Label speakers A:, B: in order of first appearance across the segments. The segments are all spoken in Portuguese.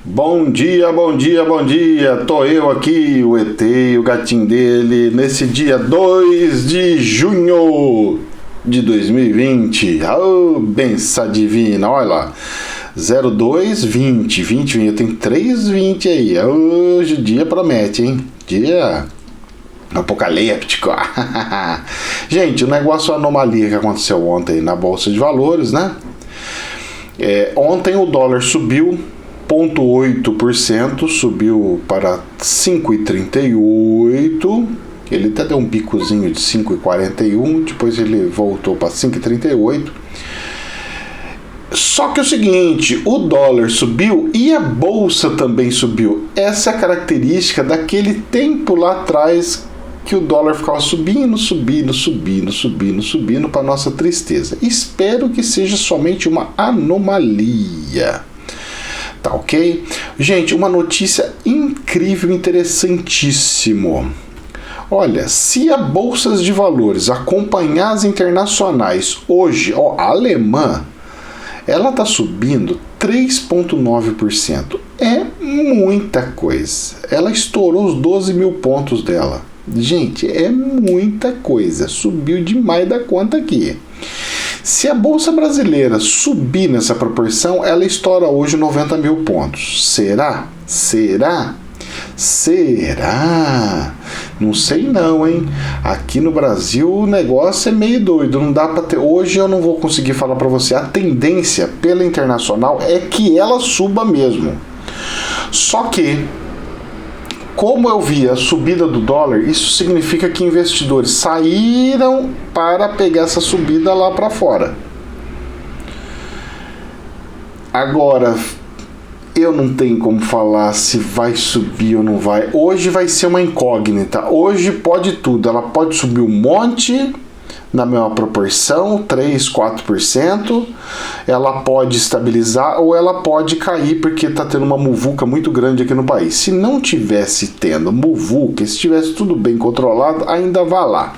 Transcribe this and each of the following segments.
A: Bom dia, bom dia, bom dia. Tô eu aqui, o ET e o gatinho dele, nesse dia 2 de junho de 2020. Oh, benção divina, olha lá. 0220, 20, eu tenho 320 aí. Hoje o dia promete, hein? Dia apocalíptico. Gente, o negócio, a anomalia que aconteceu ontem na Bolsa de Valores, né? Ontem o dólar subiu 0,8%, subiu para 5,38. Ele até deu um picozinho de 5,41, depois ele voltou para 5,38. Só que é o seguinte, o dólar subiu e a bolsa também subiu. Essa é a característica daquele tempo lá atrás que o dólar ficava subindo para nossa tristeza. Espero que seja somente uma anomalia. Tá ok? Gente, uma notícia incrível, interessantíssimo. Olha, se a bolsas de valores acompanhar as internacionais hoje, a alemã, ela está subindo 3,9%. É muita coisa. Ela estourou os 12 mil pontos dela. Gente, é muita coisa. Subiu demais da conta aqui. Se a Bolsa Brasileira subir nessa proporção, ela estoura hoje 90 mil pontos. Será? Não sei não, hein? Aqui no Brasil o negócio é meio doido. Não dá para ter. Hoje eu não vou conseguir falar para você. A tendência pela internacional é que ela suba mesmo. Só que, como eu vi a subida do dólar, isso significa que investidores saíram para pegar essa subida lá para fora. Agora, eu não tenho como falar se vai subir ou não vai. Hoje vai ser uma incógnita. Hoje pode tudo. Ela pode subir um monte na mesma proporção, 3, 4%. Ela pode estabilizar ou ela pode cair porque está tendo uma muvuca muito grande aqui no país. Se não tivesse tendo muvuca, se tivesse tudo bem controlado, ainda vai lá.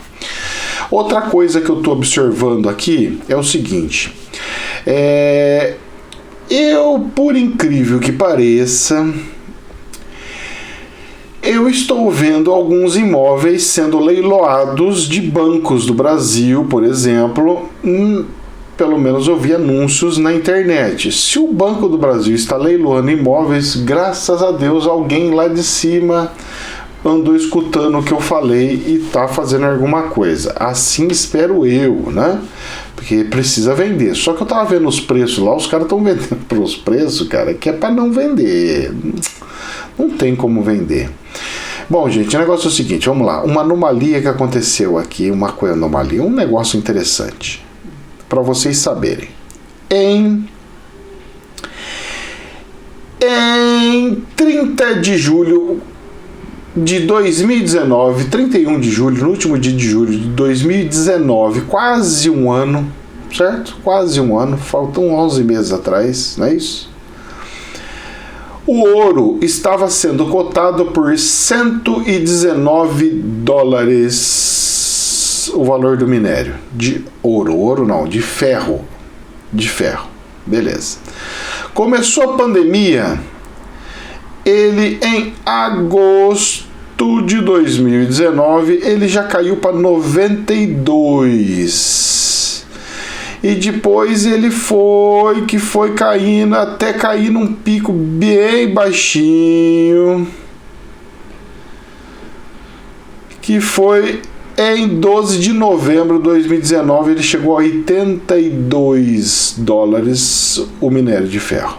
A: Outra coisa que eu estou observando aqui é o seguinte. Eu, por incrível que pareça, eu estou vendo alguns imóveis sendo leiloados de bancos do Brasil, por exemplo. Pelo menos eu vi anúncios na internet. Se o Banco do Brasil está leiloando imóveis, graças a Deus alguém lá de cima andou escutando o que eu falei e está fazendo alguma coisa. Assim espero eu, né? Porque precisa vender. Só que eu tava vendo os preços lá, os caras estão vendendo pelos preços, cara, que é para não vender. Não tem como vender. Bom, gente, o negócio é o seguinte, vamos lá. Uma anomalia que aconteceu aqui, um negócio interessante, para vocês saberem. Em 30 de julho de 2019, 31 de julho, no último dia de julho de 2019, quase um ano, certo? Quase um ano, faltam 11 meses atrás, não é isso? O ouro estava sendo cotado por 119 dólares, o valor do minério. De ouro não, de ferro. Beleza. Começou a pandemia, ele em agosto de 2019, ele já caiu para 92. E depois ele foi caindo, até cair num pico bem baixinho, que foi em 12 de novembro de 2019, ele chegou a 82 dólares o minério de ferro.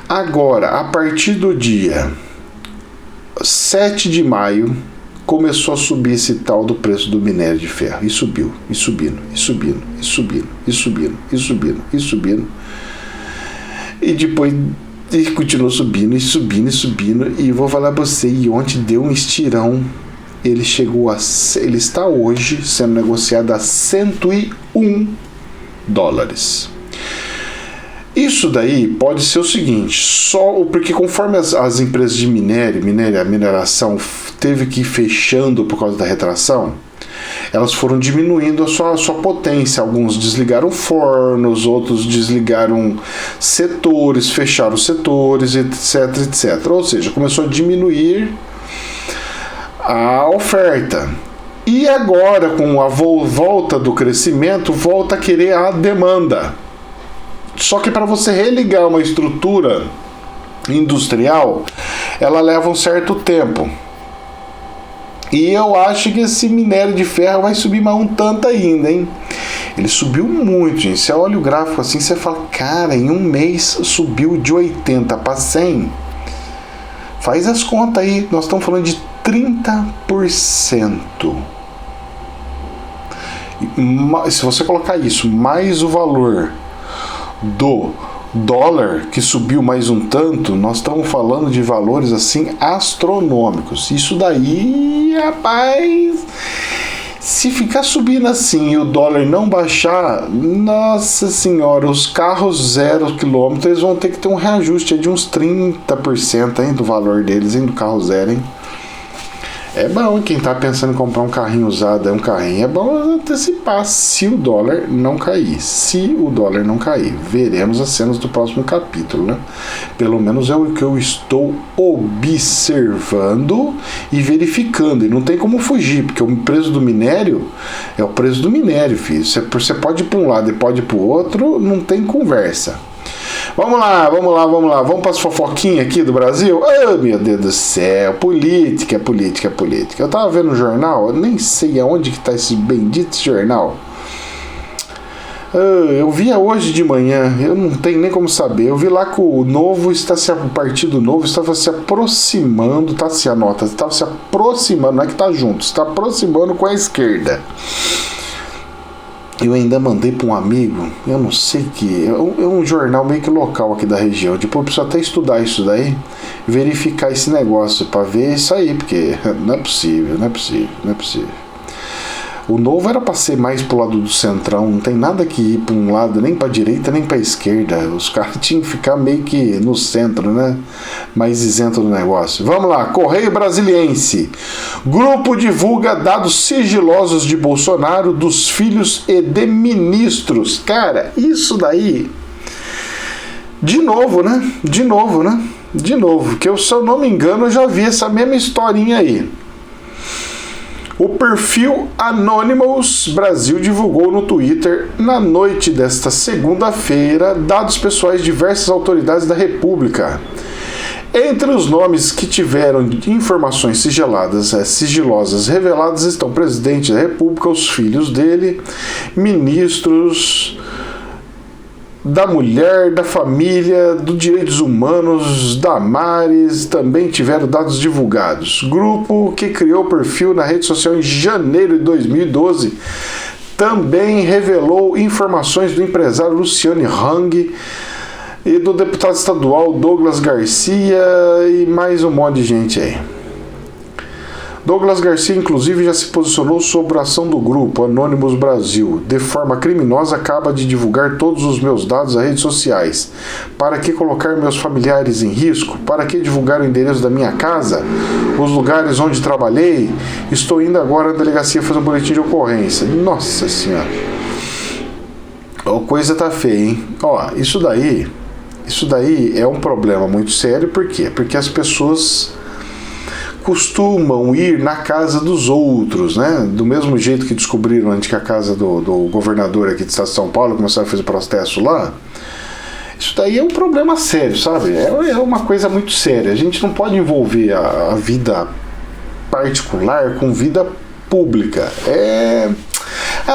A: Agora, a partir do dia 7 de maio, começou a subir esse tal do preço do minério de ferro. E subiu, e subindo. E depois ele continuou subindo. E vou falar pra você, e ontem deu um estirão. Ele está hoje sendo negociado a 101 dólares. Isso daí pode ser o seguinte, porque conforme as empresas de a mineração teve que ir fechando por causa da retração, elas foram diminuindo a sua potência. Alguns desligaram fornos, outros desligaram setores, fecharam setores, etc, etc. Ou seja, começou a diminuir a oferta. E agora, com a volta do crescimento, volta a querer a demanda. Só que para você religar uma estrutura industrial, ela leva um certo tempo. E eu acho que esse minério de ferro vai subir mais um tanto ainda, hein? Ele subiu muito, gente. Você olha o gráfico assim, você fala, cara, em um mês subiu de 80 para 100. Faz as contas aí, nós estamos falando de 30%. Se você colocar isso, mais o valor do dólar, que subiu mais um tanto, nós estamos falando de valores assim astronômicos. Isso daí, rapaz, se ficar subindo assim e o dólar não baixar, nossa senhora, os carros 0 km eles vão ter que ter um reajuste de uns 30% hein, do valor deles, hein, do carro zero, hein? É bom, quem tá pensando em comprar um carrinho usado, um carrinho, é bom antecipar se o dólar não cair. Se o dólar não cair, veremos as cenas do próximo capítulo, né? Pelo menos é o que eu estou observando e verificando. E não tem como fugir, porque o preço do minério é o preço do minério, filho. Você pode ir para um lado e pode ir para o outro, não tem conversa. Vamos lá. Vamos para as fofoquinhas aqui do Brasil? Oh, meu Deus do céu. Política. Eu tava vendo o jornal, eu nem sei aonde que tá esse bendito jornal. Eu via hoje de manhã, eu não tenho nem como saber. Eu vi lá que o Partido Novo estava se aproximando, estava se aproximando, não é que tá junto, está aproximando com a esquerda. Eu ainda mandei para um amigo, eu não sei que é um jornal meio que local aqui da região. Depois eu preciso até estudar isso daí, verificar esse negócio para ver isso aí, porque não é possível. O Novo era para ser mais pro lado do centrão, não tem nada que ir para um lado, nem para direita, nem para esquerda. Os caras tinham que ficar meio que no centro, né? Mais isento do negócio. Vamos lá, Correio Brasiliense. Grupo divulga dados sigilosos de Bolsonaro, dos filhos e de ministros. Cara, isso daí... De novo, que se eu não me engano, eu já vi essa mesma historinha aí. O perfil Anonymous Brasil divulgou no Twitter, na noite desta segunda-feira, dados pessoais de diversas autoridades da República. Entre os nomes que tiveram informações sigilosas reveladas estão o presidente da República, os filhos dele, ministros da mulher, da família, dos direitos humanos, Damares, também tiveram dados divulgados. Grupo que criou o perfil na rede social em janeiro de 2012 também revelou informações do empresário Luciano Hang e do deputado estadual Douglas Garcia e mais um monte de gente aí. Douglas Garcia, inclusive, já se posicionou sobre a ação do grupo Anonymous Brasil. De forma criminosa, acaba de divulgar todos os meus dados às redes sociais. Para que colocar meus familiares em risco? Para que divulgar o endereço da minha casa? Os lugares onde trabalhei? Estou indo agora na delegacia fazer um boletim de ocorrência. Nossa Senhora. A coisa tá feia, hein? Ó, isso daí é um problema muito sério. Por quê? Porque as pessoas costumam ir na casa dos outros, né? Do mesmo jeito que descobriram antes que a casa do governador aqui do estado de São Paulo começaram a fazer protesto lá. Isso daí é um problema sério, sabe? É uma coisa muito séria. A gente não pode envolver a vida particular com vida pública.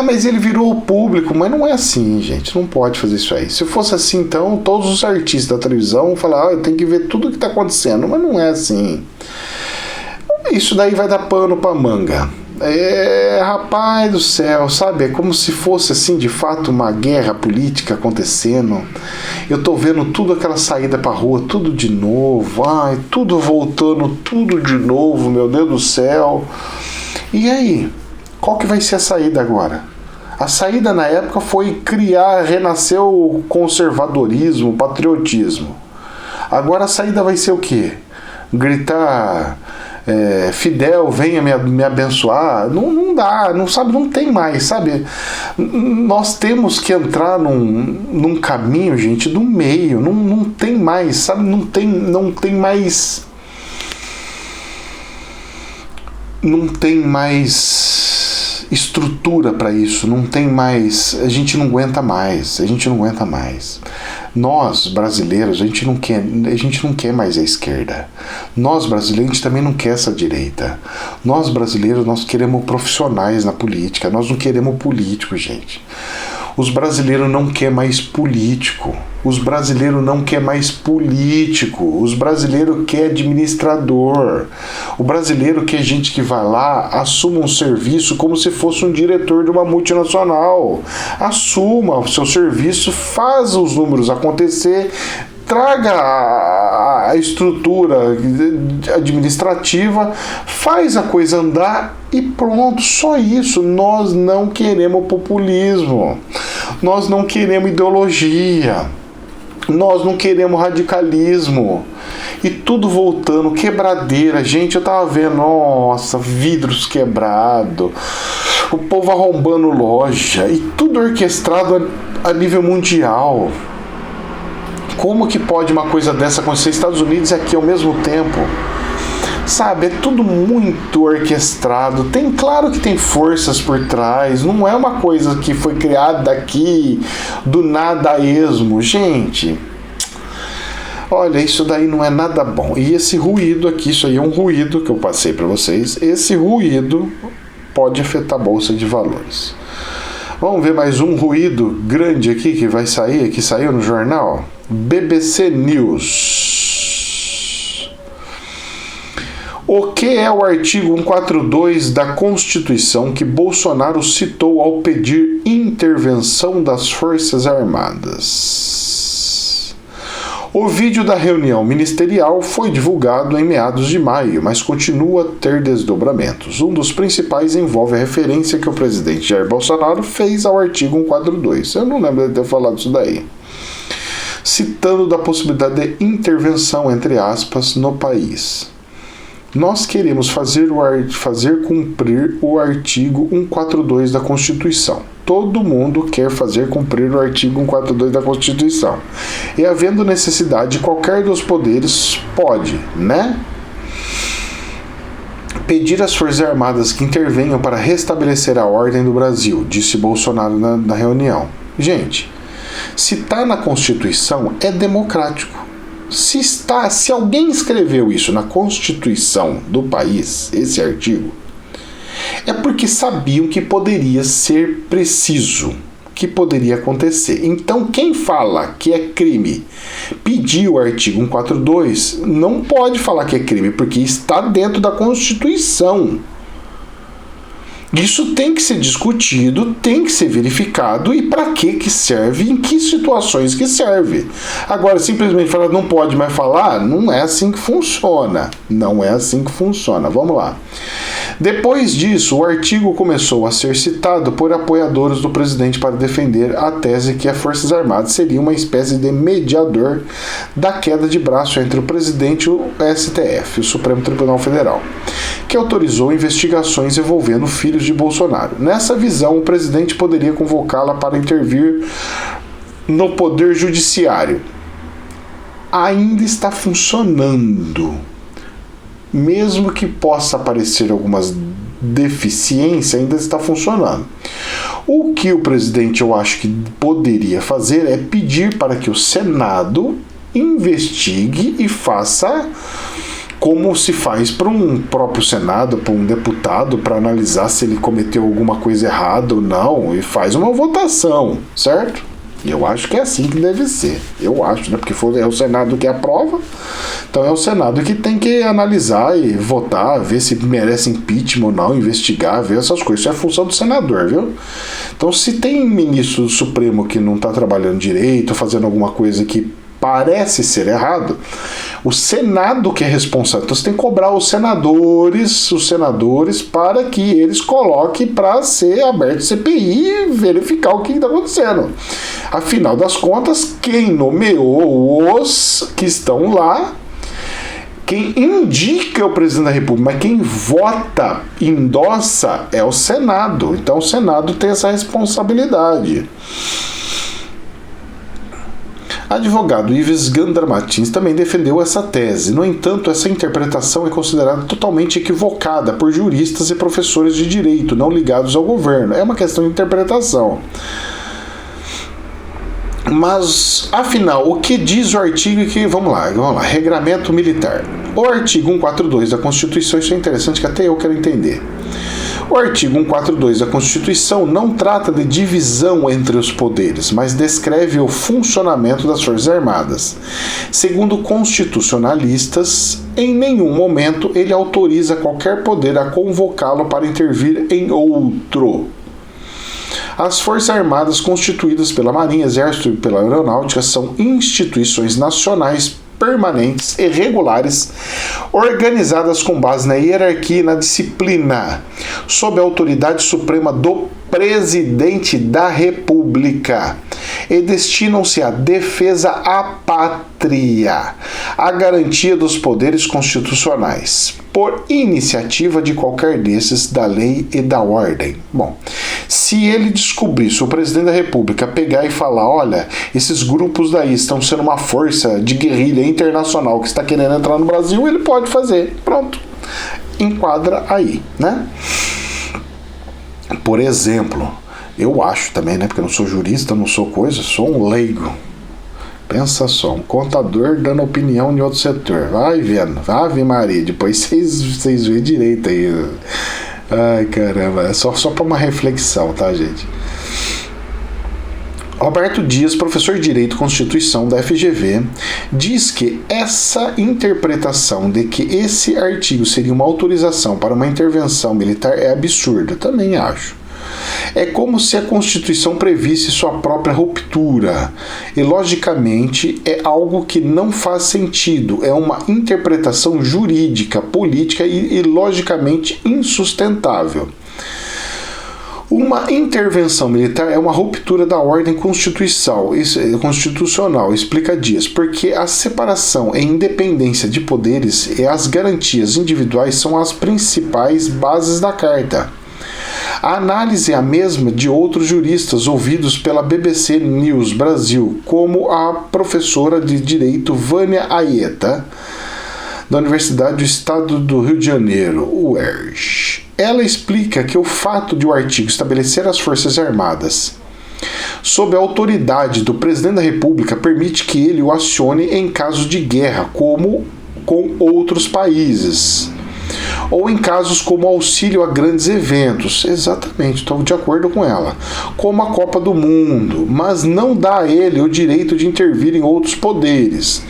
A: Mas ele virou público, mas não é assim, gente, não pode fazer isso aí. Se fosse assim, então, todos os artistas da televisão falam, eu tenho que ver tudo o que está acontecendo, mas não é assim. Isso daí vai dar pano pra manga. Rapaz do céu, sabe? É como se fosse assim, de fato, uma guerra política acontecendo. Eu tô vendo tudo aquela saída pra rua, tudo de novo. Tudo voltando, tudo de novo, meu Deus do céu. E aí? Qual que vai ser a saída agora? A saída na época foi renascer o conservadorismo, o patriotismo. Agora a saída vai ser o quê? Gritar Fidel, venha me abençoar. Não dá, não tem mais, sabe? Nós temos que entrar num caminho, gente, do meio. Não tem mais, sabe? Não tem mais. Não tem mais estrutura para isso, não tem mais, a gente não aguenta mais. Nós, brasileiros, a gente não quer mais a esquerda. Nós, brasileiros, a gente também não quer essa direita. Nós, brasileiros, nós queremos profissionais na política, nós não queremos políticos, gente. Os brasileiros não querem mais político. Os brasileiros não querem mais político. Os brasileiros querem administrador. O brasileiro quer gente que vai lá, assuma um serviço como se fosse um diretor de uma multinacional. Assuma o seu serviço, faz os números acontecer, traga a estrutura administrativa, faz a coisa andar e pronto, só isso. Nós não queremos populismo, nós não queremos ideologia, nós não queremos radicalismo. E tudo voltando, quebradeira, gente, eu tava vendo, nossa, vidros quebrados, o povo arrombando loja, e tudo orquestrado a nível mundial. Como que pode uma coisa dessa acontecer nos Estados Unidos e aqui ao mesmo tempo? Sabe, é tudo muito orquestrado. Claro que tem forças por trás. Não é uma coisa que foi criada aqui do nada a esmo. Gente, olha, isso daí não é nada bom. E esse ruído aqui, isso aí é um ruído que eu passei para vocês. Esse ruído pode afetar a Bolsa de Valores. Vamos ver mais um ruído grande aqui que vai sair, que saiu no jornal. BBC News. O que é o artigo 142 da Constituição que Bolsonaro citou ao pedir intervenção das Forças Armadas? O vídeo da reunião ministerial foi divulgado em meados de maio, mas continua a ter desdobramentos. Um dos principais envolve a referência que o presidente Jair Bolsonaro fez ao artigo 142. Eu não lembro de ter falado isso daí. Citando da possibilidade de intervenção, entre aspas, no país. Nós queremos fazer cumprir o artigo 142 da Constituição. Todo mundo quer fazer cumprir o artigo 142 da Constituição. E havendo necessidade, qualquer dos poderes pode, né? Pedir às Forças Armadas que intervenham para restabelecer a ordem do Brasil, disse Bolsonaro na reunião. Gente, se está na Constituição, é democrático. Se alguém escreveu isso na Constituição do país, esse artigo, é porque sabiam que poderia ser preciso, que poderia acontecer. Então, quem fala que é crime pedir o artigo 142 não pode falar que é crime, porque está dentro da Constituição. Isso tem que ser discutido, tem que ser verificado e para que serve, em que situações que serve. Agora, simplesmente falar não pode mais falar, não é assim que funciona. Não é assim que funciona. Vamos lá. Depois disso, o artigo começou a ser citado por apoiadores do presidente para defender a tese que as Forças Armadas seriam uma espécie de mediador da queda de braço entre o presidente e o STF, o Supremo Tribunal Federal, que autorizou investigações envolvendo filhos de Bolsonaro. Nessa visão, o presidente poderia convocá-la para intervir no poder judiciário. Ainda está funcionando. Mesmo que possa aparecer algumas deficiências, ainda está funcionando. O que o presidente, eu acho que poderia fazer é pedir para que o Senado investigue e faça como se faz para um próprio Senado, para um deputado, para analisar se ele cometeu alguma coisa errada ou não, e faz uma votação, certo? Eu acho que é assim que deve ser. Eu acho, né? Porque é o Senado que aprova, então é o Senado que tem que analisar e votar, ver se merece impeachment ou não, investigar, ver essas coisas. Isso é função do senador, viu? Então, se tem ministro do Supremo que não está trabalhando direito, fazendo alguma coisa que parece ser errado, o Senado que é responsável. Então você tem que cobrar os senadores para que eles coloquem para ser aberto CPI e verificar o que está acontecendo. Afinal das contas, quem nomeou os que estão lá Quem indica é o presidente da República, mas quem vota, endossa, é o Senado. Então o Senado tem essa responsabilidade. Advogado Ives Gandar Martins também defendeu essa tese. No entanto, essa interpretação é considerada totalmente equivocada por juristas e professores de direito não ligados ao governo. É uma questão de interpretação. Mas, afinal, o que diz o artigo que... Vamos lá. Regramento militar. O artigo 142 da Constituição, isso é interessante que até eu quero entender. O artigo 142 da Constituição não trata de divisão entre os poderes, mas descreve o funcionamento das Forças Armadas. Segundo constitucionalistas, em nenhum momento ele autoriza qualquer poder a convocá-lo para intervir em outro. As Forças Armadas, constituídas pela Marinha, Exército e pela Aeronáutica, são instituições nacionais permanentes e regulares, organizadas com base na hierarquia e na disciplina, sob a autoridade suprema do Presidente da República, e destinam-se à defesa à pátria, à garantia dos poderes constitucionais, por iniciativa de qualquer desses, da lei e da ordem. Bom, se ele descobrir, se o presidente da República pegar e falar, olha, esses grupos daí estão sendo uma força de guerrilha internacional que está querendo entrar no Brasil, ele pode fazer. Pronto. Enquadra aí, né? Por exemplo, eu acho também, né, porque eu não sou jurista, não sou coisa, sou um leigo. Pensa só, um contador dando opinião em outro setor. Vai vendo, Ave Maria, depois vocês veem direito aí. Ai, caramba, é só para uma reflexão, tá, gente? Roberto Dias, professor de Direito e Constituição da FGV, diz que essa interpretação de que esse artigo seria uma autorização para uma intervenção militar é absurda. Também acho. É como se a Constituição previsse sua própria ruptura. E, logicamente, é algo que não faz sentido. É uma interpretação jurídica, política e logicamente, insustentável. Uma intervenção militar é uma ruptura da ordem constitucional, explica Dias, porque a separação e independência de poderes e as garantias individuais são as principais bases da Carta. A análise é a mesma de outros juristas ouvidos pela BBC News Brasil, como a professora de Direito Vânia Aieta, da Universidade do Estado do Rio de Janeiro, UERJ. Ela explica que o fato de o artigo estabelecer as Forças Armadas sob a autoridade do Presidente da República permite que ele o acione em casos de guerra, como com outros países, ou em casos como auxílio a grandes eventos. Exatamente, estou de acordo com ela. Como a Copa do Mundo, mas não dá a ele o direito de intervir em outros poderes.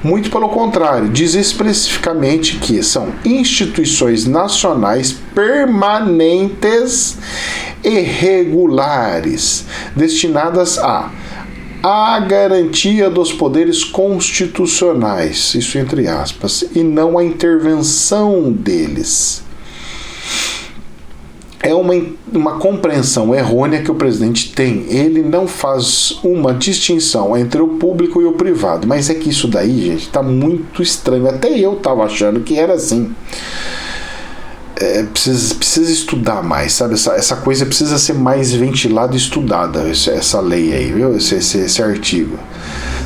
A: Muito pelo contrário, diz especificamente que são instituições nacionais permanentes e regulares, destinadas a garantia dos poderes constitucionais, isso entre aspas, e não a intervenção deles. É uma compreensão errônea que o presidente tem. Ele não faz uma distinção entre o público e o privado, mas é que isso daí, gente, está muito estranho. Até eu estava achando que era assim. Precisa estudar mais, sabe? Essa coisa precisa ser mais ventilada e estudada, essa lei aí, viu? Esse artigo.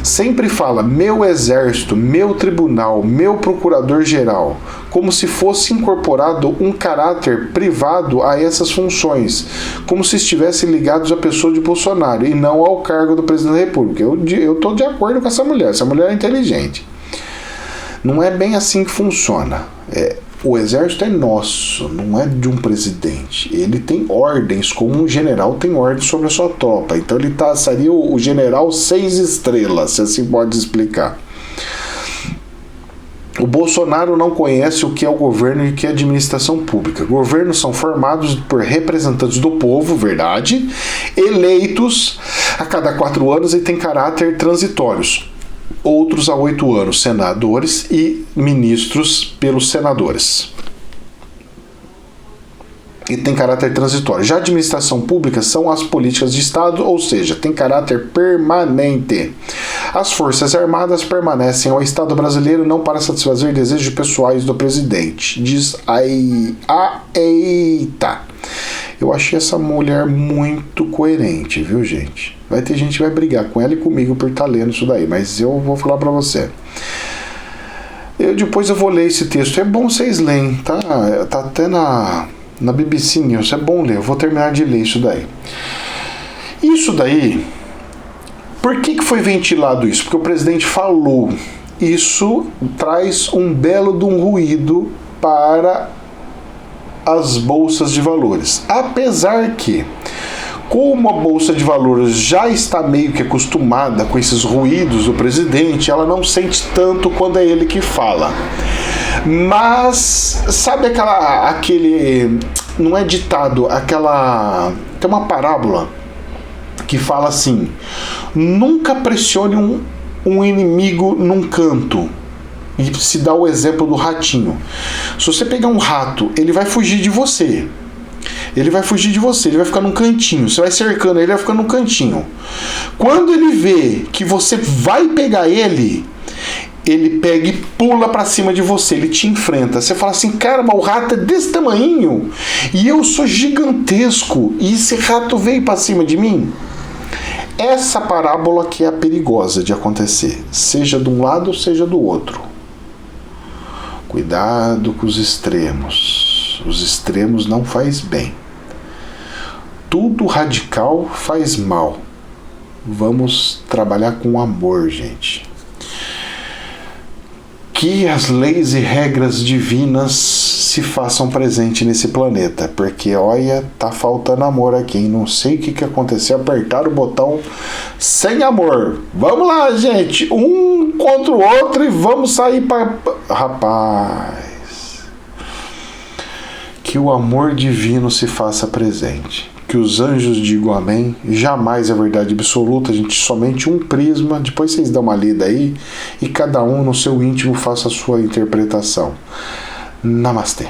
A: Sempre fala meu exército, meu tribunal, meu procurador-geral, como se fosse incorporado um caráter privado a essas funções, como se estivessem ligados à pessoa de Bolsonaro e não ao cargo do presidente da República. Eu estou de acordo com essa mulher é inteligente. Não é bem assim que funciona. O exército é nosso, não é de um presidente. Ele tem ordens, como um general tem ordens sobre a sua tropa. Então ele seria o general 6 estrelas, se assim pode explicar. O Bolsonaro não conhece o que é o governo e o que é a administração pública. Governos são formados por representantes do povo, verdade, eleitos a cada 4 anos e têm caráter transitórios. Outros a 8 anos, senadores e ministros pelos senadores. e tem caráter transitório. Já a administração pública são as políticas de Estado, ou seja, tem caráter permanente. As Forças Armadas permanecem ao Estado brasileiro não para satisfazer desejos pessoais do presidente. Diz eita. Eu achei essa mulher muito coerente, viu, gente? Vai ter gente que vai brigar com ela e comigo por estar lendo isso daí, mas eu vou falar pra você. Depois eu vou ler esse texto. É bom vocês leem, tá? Tá até na BBC News. É bom ler. Eu vou terminar de ler isso daí. Isso daí... Por que foi ventilado isso? Porque o presidente falou. Isso traz um belo de um ruído para as bolsas de valores. Apesar que, como a bolsa de valores já está meio que acostumada com esses ruídos do presidente, ela não sente tanto quando é ele que fala. Mas sabe aquele não é ditado, tem uma parábola que fala assim: nunca pressione um inimigo num canto. E se dá o exemplo do ratinho. Se você pegar um rato, ele vai fugir de você. Ele vai ficar num cantinho. Você vai cercando ele, vai ficar num cantinho. Quando ele vê que você vai pegar ele pega e pula pra cima de você, ele te enfrenta. Você fala assim: cara, mas o rato é desse tamanhinho e eu sou gigantesco e esse rato veio pra cima de mim? Essa parábola que é a perigosa de acontecer, seja de um lado ou seja do outro. Cuidado com os extremos. Os extremos não faz bem. Tudo radical faz mal. Vamos trabalhar com amor, gente. Que as leis e regras divinas se façam presente nesse planeta, porque olha, tá faltando amor aqui, hein? Não sei o que aconteceu, apertaram o botão sem amor. Vamos lá, gente, um contra o outro e vamos sair para... Rapaz, que o amor divino se faça presente, que os anjos digam amém. Jamais é verdade absoluta, gente, somente um prisma. Depois vocês dão uma lida aí e cada um no seu íntimo faça a sua interpretação. Namastê.